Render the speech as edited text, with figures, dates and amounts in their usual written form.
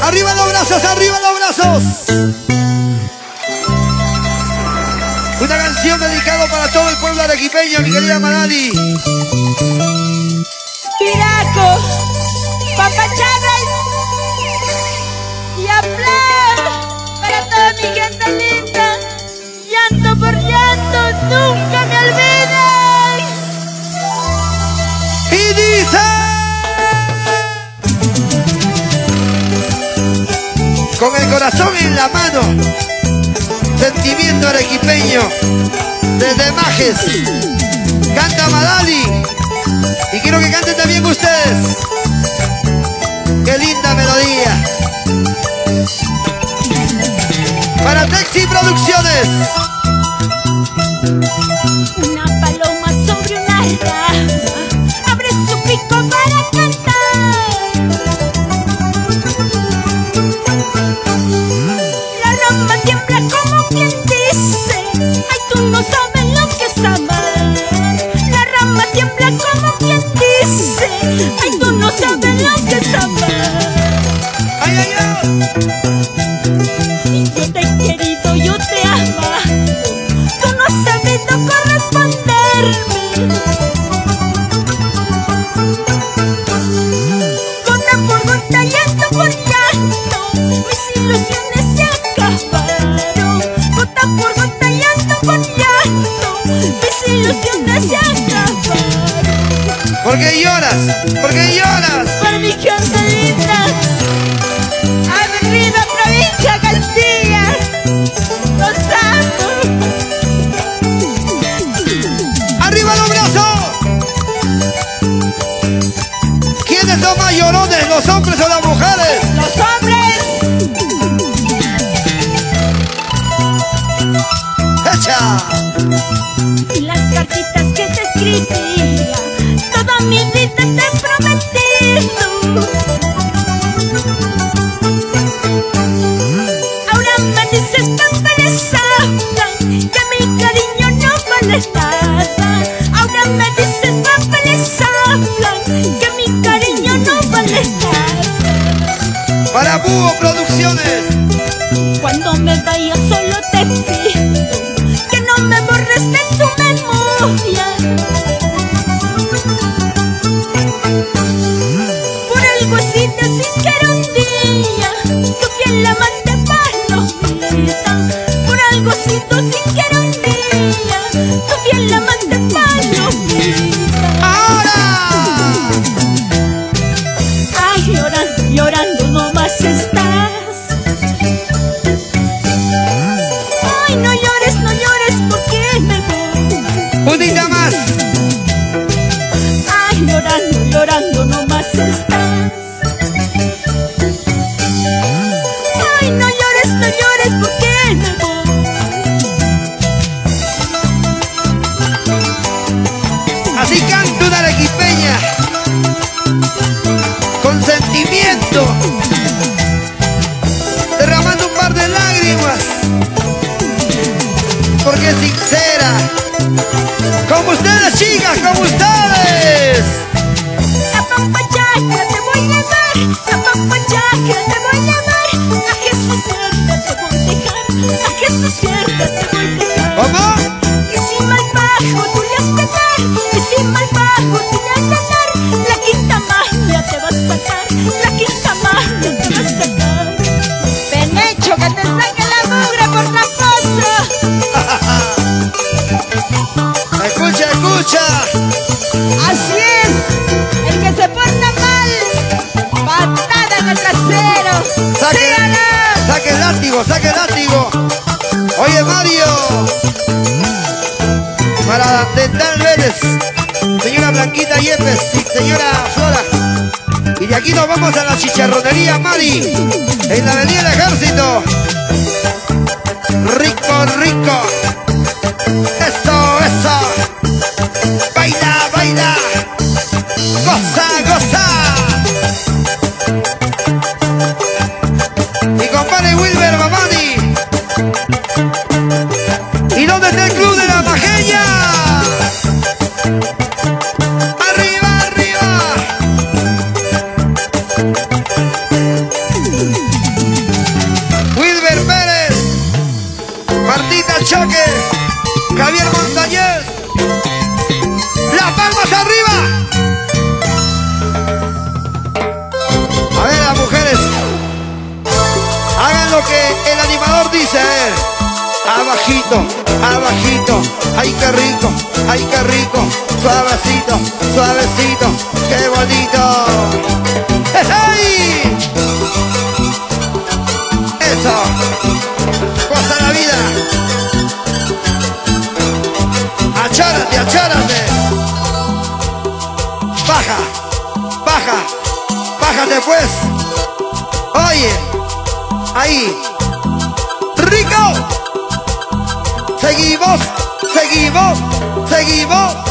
¡Arriba los brazos, arriba los brazos! Una canción dedicada para todo el pueblo arequipeño, mi querida Magali. Piraco, Papachana y Aplan para toda mi gente linda. Llanto por llanto, nunca me olviden. Y dice: con el corazón en la mano, sentimiento arequipeño, desde Majes, canta Magali. Y quiero que canten también ustedes. ¡Qué linda melodía! Para Texi Producciones. Una paloma sobre una rama abre su pico para cantar. La rama tiembla como quien dice: ay, tú no sabes lo que es amar. La rama tiembla como quien dice: ay, tú no sabes lo que es amar. ¡Ay, ay, ay! Yo te he querido, yo te amo. Tú no has sabido corresponderme. Gota por gota, llanto por llanto, mis ilusiones se acabaron. Gota por gota, llanto por llanto, mis ilusiones se acabaron. ¿Por qué lloras? ¿Por qué lloras? Por mi gente linda, arriba provincia Castilla, los amo. ¡Arriba los brazos! ¿Quiénes son más llorones, los hombres o las mujeres? Los hombres. ¡Echa! Y las cartitas que te escribía, toda mi vida te he prometido. Ahora me dices papeles hablan que mi cariño no vale nada. Ahora me dices papeles hablan que mi cariño no vale nada. Para Búho Producciones. Cuando me vaya solo te pido que no me borres de tu memoria. Por algo así te siquiera un día tu fiel amante palomita. Por algo así tú siquiera un día tu fiel amante palomita. ¡Ahora! Ay, llorando, llorando nomás estás. Ay, no llores porque me voy. ¡Unita más! Ay, llorando, llorando nomás estás. Ay, no llores porque me voy. Así canta una arequipeña con sentimiento, derramando un par de lágrimas, porque es sincera. Como ustedes, chicas, como ustedes. A Papayaca te voy a amar, a Papayaca te voy a amar. A Jesús cierta te voy a dejar, a Jesús cierta te voy a dejar. ¿Cómo? Y si mal bajo tú le has de dar, y si mal bajo tú le has de dar, la quinta magia te va a sacar, la quinta magia te va a sacar. Penecho, que te saque la mugre por la fosa. Escucha, escucha. Así es, el que se porta mal, patada en el trasero. Saque el látigo, saque el látigo. Oye, Mario. Para Dental Vélez, señora Blanquita Yepes y señora Flora. Y de aquí nos vamos a la chicharronería Mari, en la avenida del Ejército. Rico, rico. Eso, eso. Baila, baila. Goza, goza. Mi compadre Wilber Mamani. ¿Y dónde está el club de la Majeña? Arriba, arriba. abajito, abajito. Ay, qué rico, ay, qué rico. Suavecito, suavecito, qué bonito. ¡Hey! Eso, goza la vida. Achárate, achárate. Baja, baja, bájate pues. Oye, ahí. Rico. Seguimos, seguimos, seguimos.